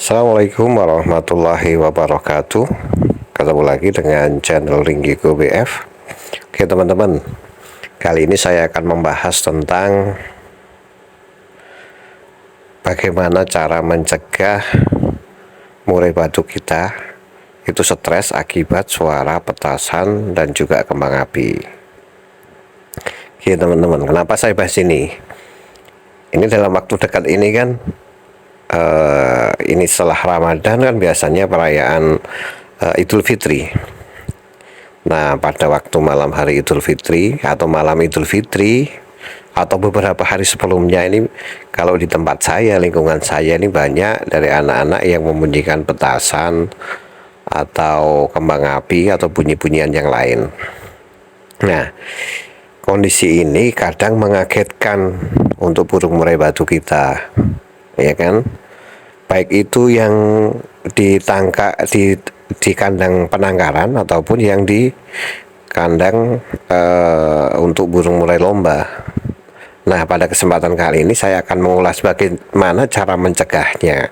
Assalamualaikum warahmatullahi wabarakatuh. Ketemu lagi dengan channel Ringgigo BF. Oke teman-teman, kali ini saya akan membahas tentang bagaimana cara mencegah murai batu kita itu stres akibat suara petasan dan juga kembang api. Oke teman-teman, kenapa saya bahas ini? Ini dalam waktu dekat ini kan ini setelah Ramadan kan biasanya perayaan Idul Fitri. Nah, pada waktu malam hari Idul Fitri atau malam Idul Fitri atau beberapa hari sebelumnya ini, kalau di tempat saya, lingkungan saya ini banyak dari anak-anak yang membunyikan petasan atau kembang api atau bunyi-bunyian yang lain. Nah, kondisi ini kadang mengagetkan untuk burung murai batu kita, ya kan? Baik itu yang ditangkap di kandang penangkaran ataupun yang di kandang untuk burung murai lomba. Nah, pada kesempatan kali ini saya akan mengulas bagaimana cara mencegahnya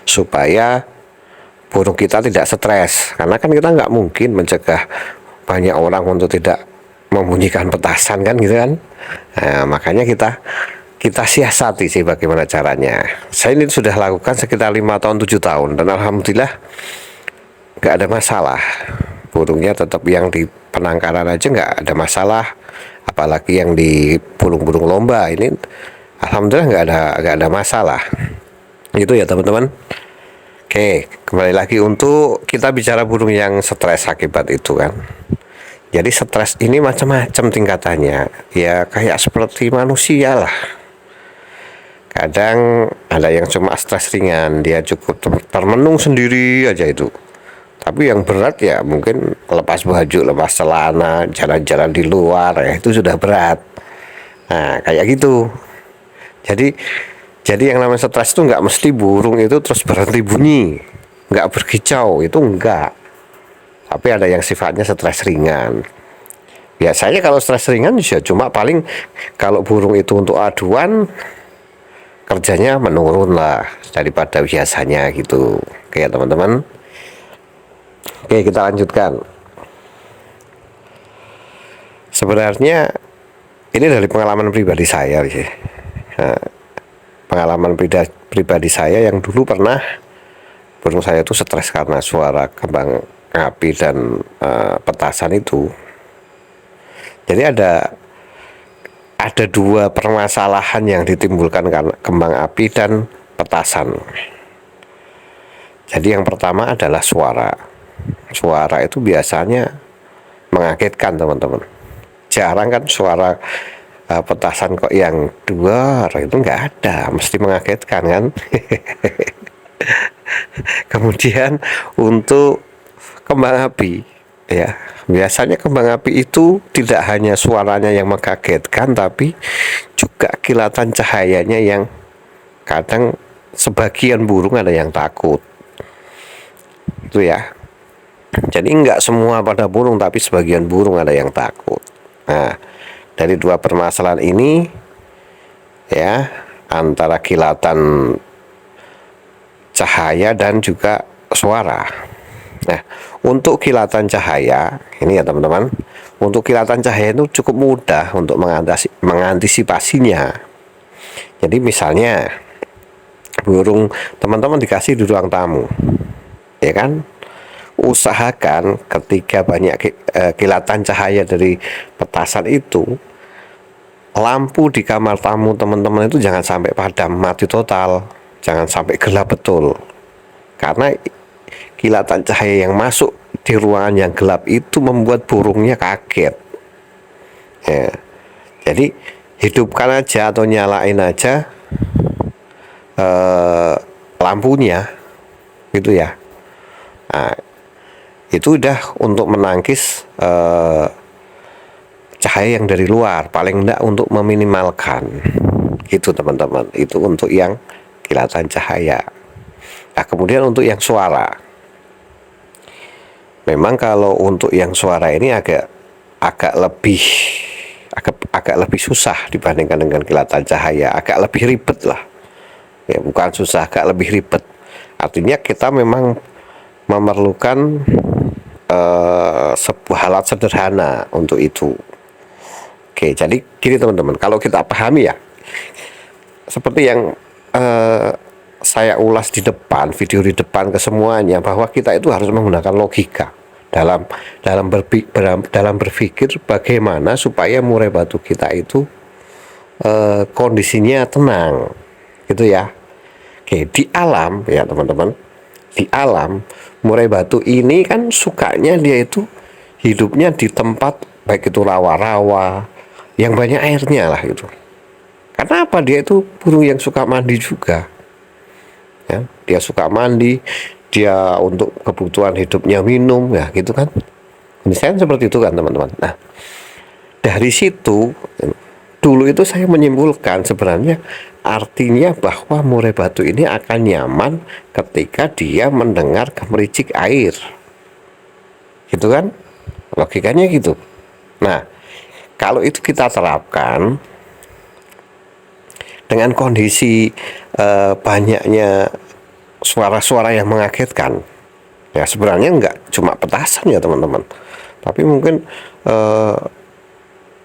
supaya burung kita tidak stres, karena kan kita nggak mungkin mencegah banyak orang untuk tidak membunyikan petasan kan, gitu kan. Nah, makanya kita siasati sih bagaimana caranya. Saya ini sudah lakukan sekitar 5 tahun 7 tahun dan alhamdulillah nggak ada masalah. Burungnya tetap yang di penangkaran aja nggak ada masalah, apalagi yang di burung-burung lomba ini alhamdulillah nggak ada masalah. Gitu ya teman-teman. Oke, kembali lagi untuk kita bicara burung yang stres akibat itu kan. Jadi stres ini macam-macam tingkatannya, ya kayak seperti manusia lah. Kadang ada yang cuma stres ringan, dia cukup termenung sendiri aja itu. Tapi yang berat ya mungkin lepas baju, lepas celana, jalan-jalan di luar, ya itu sudah berat. Nah, kayak gitu. Jadi yang namanya stres itu nggak mesti burung itu terus berhenti bunyi, nggak berkicau, itu enggak. Tapi ada yang sifatnya stres ringan. Biasanya kalau stres ringan ya cuma paling kalau burung itu untuk aduan kerjanya menurun lah daripada biasanya gitu. Oke teman-teman. Oke, kita lanjutkan. Sebenarnya ini dari pengalaman pribadi saya sih. Nah, pengalaman pribadi saya yang dulu pernah burung saya itu stres karena suara kembang api dan petasan itu. Jadi ada dua permasalahan yang ditimbulkan karena kembang api dan petasan. Jadi yang pertama adalah suara. Suara itu biasanya mengagetkan teman-teman. Jarang kan suara petasan kok yang dua itu nggak ada, mesti mengagetkan kan. Kemudian untuk kembang api, ya biasanya kembang api itu tidak hanya suaranya yang mengagetkan, tapi juga kilatan cahayanya yang kadang sebagian burung ada yang takut. Itu ya. Jadi nggak semua pada burung, tapi sebagian burung ada yang takut. Nah, dari dua permasalahan ini, ya, antara kilatan cahaya dan juga suara. Nah, untuk kilatan cahaya ini ya teman-teman, untuk kilatan cahaya itu cukup mudah untuk mengantisipasinya. Jadi misalnya burung teman-teman dikasih di ruang tamu, ya kan, usahakan ketika banyak kilatan cahaya dari petasan itu, lampu di kamar tamu teman-teman itu jangan sampai padam, mati total, jangan sampai gelap betul, karena kilatan cahaya yang masuk di ruangan yang gelap itu membuat burungnya kaget. Ya. Jadi hidupkan aja atau nyalain aja lampunya, gitu ya. Nah, itu udah untuk menangkis cahaya yang dari luar, paling enggak untuk meminimalkan. Gitu teman-teman. Itu untuk yang kilatan cahaya. Nah, kemudian untuk yang suara. Memang kalau untuk yang suara ini agak lebih susah dibandingkan dengan kilatan cahaya, agak lebih ribet lah. Ya, bukan susah, agak lebih ribet. Artinya kita memang memerlukan sebuah alat sederhana untuk itu. Oke, jadi gini teman-teman, kalau kita pahami ya, seperti yang saya ulas di depan, video di depan ke semuanya, bahwa kita itu harus menggunakan logika dalam dalam berpikir bagaimana supaya murai batu kita itu kondisinya tenang, gitu ya. Oke, di alam ya teman-teman, di alam murai batu ini kan sukanya dia itu hidupnya di tempat baik itu rawa-rawa yang banyak airnya lah gitu. Karena apa? Dia itu burung yang suka mandi juga. Ya, dia suka mandi, dia untuk kebutuhan hidupnya minum ya gitu kan. Misalnya seperti itu kan teman-teman. Nah, dari situ dulu itu saya menyimpulkan sebenarnya artinya bahwa murai batu ini akan nyaman ketika dia mendengar gemericik air. Gitu kan? Logikanya gitu. Nah, kalau itu kita terapkan dengan kondisi banyaknya suara-suara yang mengagetkan, ya sebenarnya nggak cuma petasan ya teman-teman, tapi mungkin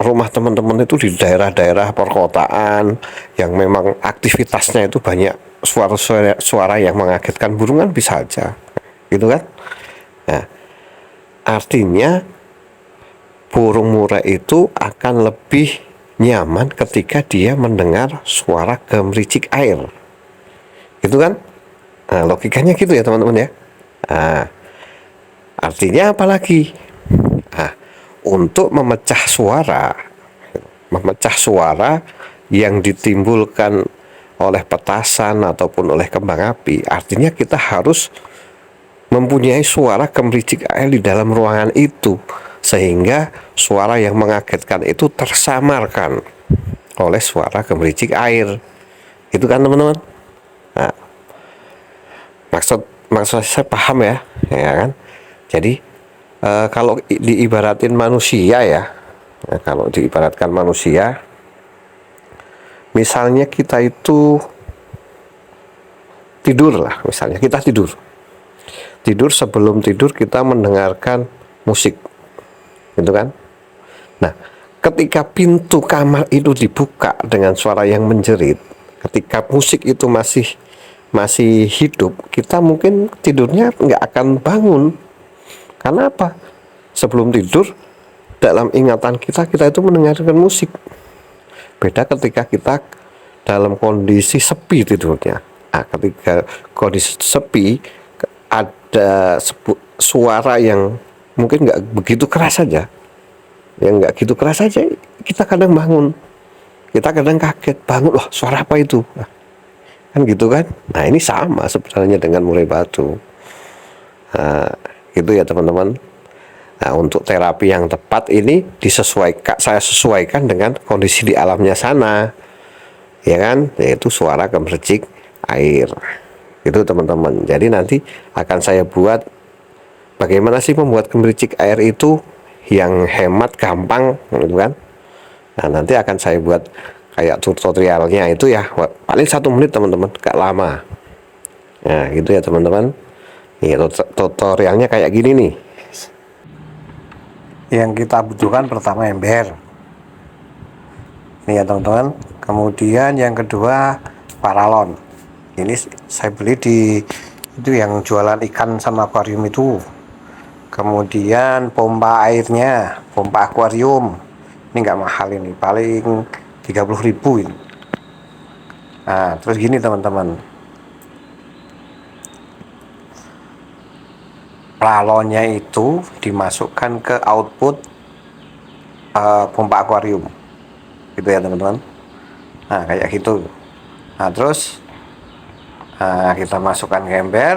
rumah teman-teman itu di daerah-daerah perkotaan yang memang aktivitasnya itu banyak suara-suara yang mengagetkan, burungan bisa aja, gitu kan? Nah, artinya burung murai itu akan lebih nyaman ketika dia mendengar suara gemericik air, gitu kan? Nah, logikanya gitu ya teman-teman ya. Nah, artinya apalagi? Nah, untuk memecah suara yang ditimbulkan oleh petasan ataupun oleh kembang api, artinya kita harus mempunyai suara gemericik air di dalam ruangan itu, sehingga suara yang mengagetkan itu tersamarkan oleh suara gemericik air. Itu kan teman-teman. Nah, maksud saya paham ya, ya kan? Jadi kalau diibaratin manusia ya, kalau diibaratkan manusia, misalnya kita itu tidur lah, misalnya kita tidur sebelum tidur kita mendengarkan musik, gitu kan? Nah, ketika pintu kamar itu dibuka dengan suara yang menjerit, ketika musik itu masih hidup, kita mungkin tidurnya nggak akan bangun. Karena apa? Sebelum tidur, dalam ingatan kita itu mendengarkan musik. Beda ketika kita dalam kondisi sepi tidurnya. Nah, ketika kondisi sepi, ada suara yang mungkin nggak begitu keras saja, kita kadang bangun, kita kadang kaget, bangun, wah suara apa itu? Nah, kan gitu kan? Nah, ini sama sebenarnya dengan murai batu. Nah, gitu ya teman-teman. Nah, untuk terapi yang tepat ini saya sesuaikan dengan kondisi di alamnya sana, ya kan? Yaitu suara gemericik air. Itu teman-teman. Jadi nanti akan saya buat bagaimana sih membuat gemericik air itu yang hemat, gampang, gitu kan? Nah, nanti akan saya buat kayak tutorialnya itu ya, paling 1 menit teman-teman, gak lama. Nah, gitu ya teman-teman. Ini tutorialnya kayak gini nih. Yang kita butuhkan pertama ember. Ini ya teman-teman. Kemudian yang kedua paralon. Ini saya beli di itu yang jualan ikan sama akuarium itu. Kemudian pompa airnya, pompa akuarium. Ini nggak mahal, ini paling 30.000 ini. Nah, terus gini teman-teman, paralonnya itu dimasukkan ke output pompa akuarium, gitu ya teman-teman. Nah, kayak gitu. Nah, terus kita masukkan ke ember.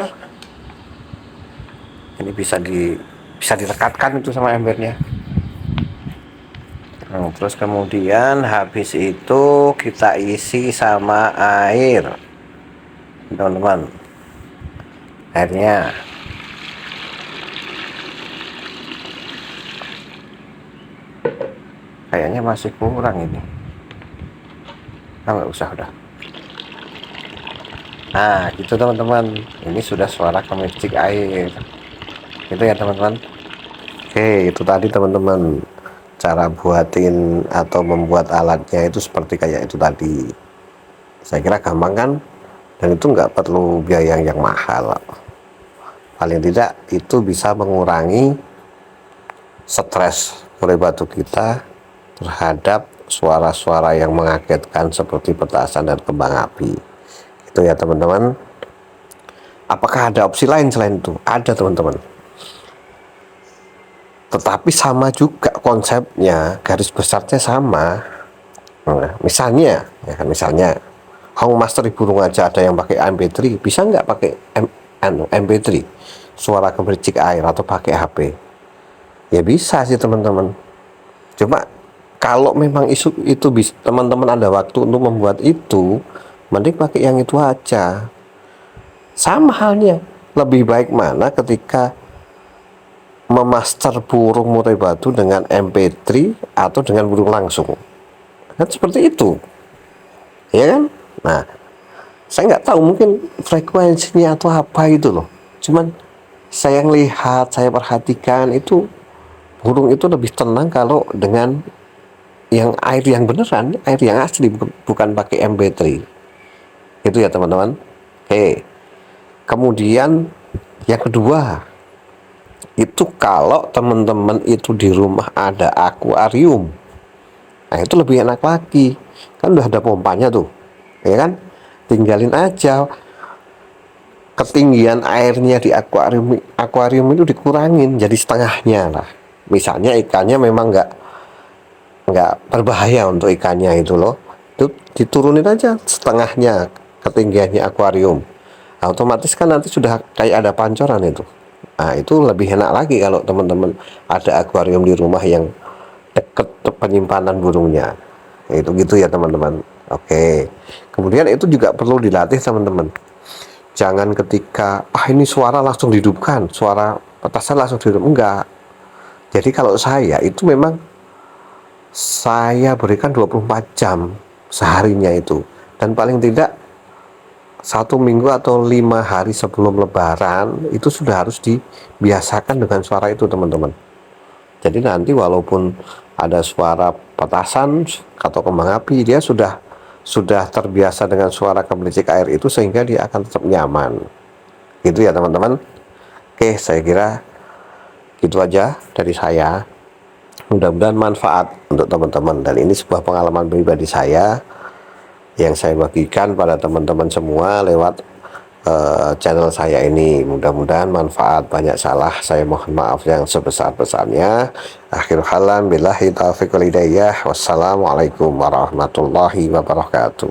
Ini bisa direkatkan itu sama embernya. Nah, terus kemudian habis itu kita isi sama air, teman-teman. Airnya kayaknya masih kurang ini. Nggak usah udah. Nah, gitu teman-teman. Ini sudah suara kemercik air. Gitu ya teman-teman. Oke, itu tadi teman-teman. Cara buatin atau membuat alatnya itu seperti kayak itu tadi. Saya kira gampang kan? Dan itu nggak perlu biaya yang mahal. Paling tidak itu bisa mengurangi stres murai batu kita terhadap suara-suara yang mengagetkan seperti petasan dan kembang api. Itu ya teman-teman. Apakah ada opsi lain selain itu? Ada teman-teman. Tetapi sama juga konsepnya, garis besarnya sama. Nah, misalnya, ya kan, misalnya Home Master burung aja ada yang pakai MP3, bisa nggak pakai MP3 suara gemericik air atau pakai HP? Ya bisa sih teman-teman. Cuma kalau memang itu bisa, teman-teman ada waktu untuk membuat itu, mending pakai yang itu aja. Sama halnya, lebih baik mana ketika memaster burung murai batu dengan MP3 atau dengan burung langsung, kan seperti itu, ya kan? Nah, saya nggak tahu mungkin frekuensinya atau apa itu loh. Cuman saya lihat, saya perhatikan itu burung itu lebih tenang kalau dengan yang air yang beneran, air yang asli, bukan pakai MP3. Itu ya teman-teman. Oke. Kemudian yang kedua, itu kalau teman-teman itu di rumah ada akuarium, nah itu lebih enak lagi, kan udah ada pompanya tuh, ya kan? Tinggalin aja ketinggian airnya di akuarium itu dikurangin jadi setengahnya lah. Misalnya ikannya memang nggak berbahaya untuk ikannya itu loh, itu diturunin aja setengahnya ketinggiannya akuarium, nah, otomatis kan nanti sudah kayak ada pancoran itu. Nah, itu lebih enak lagi kalau teman-teman ada akuarium di rumah yang deket penyimpanan burungnya. Itu gitu ya teman-teman. Oke. Kemudian itu juga perlu dilatih teman-teman. Jangan ketika ini suara langsung dihidupkan, suara petasan langsung dihidupkan. Enggak. Jadi kalau saya itu memang saya berikan 24 jam seharinya itu. Dan paling tidak 1 minggu atau 5 hari sebelum lebaran itu sudah harus dibiasakan dengan suara itu teman-teman. Jadi nanti walaupun ada suara petasan atau kembang api, dia sudah terbiasa dengan suara gemericik air itu sehingga dia akan tetap nyaman. Gitu ya teman-teman. Oke, saya kira gitu aja dari saya. Mudah-mudahan manfaat untuk teman-teman, dan ini sebuah pengalaman pribadi saya yang saya bagikan pada teman-teman semua lewat channel saya ini. Mudah-mudahan manfaat. Banyak salah, saya mohon maaf yang sebesar-besarnya. Akhirul kalam, billahi taufiq wal hidayah. Wassalamualaikum warahmatullahi wabarakatuh.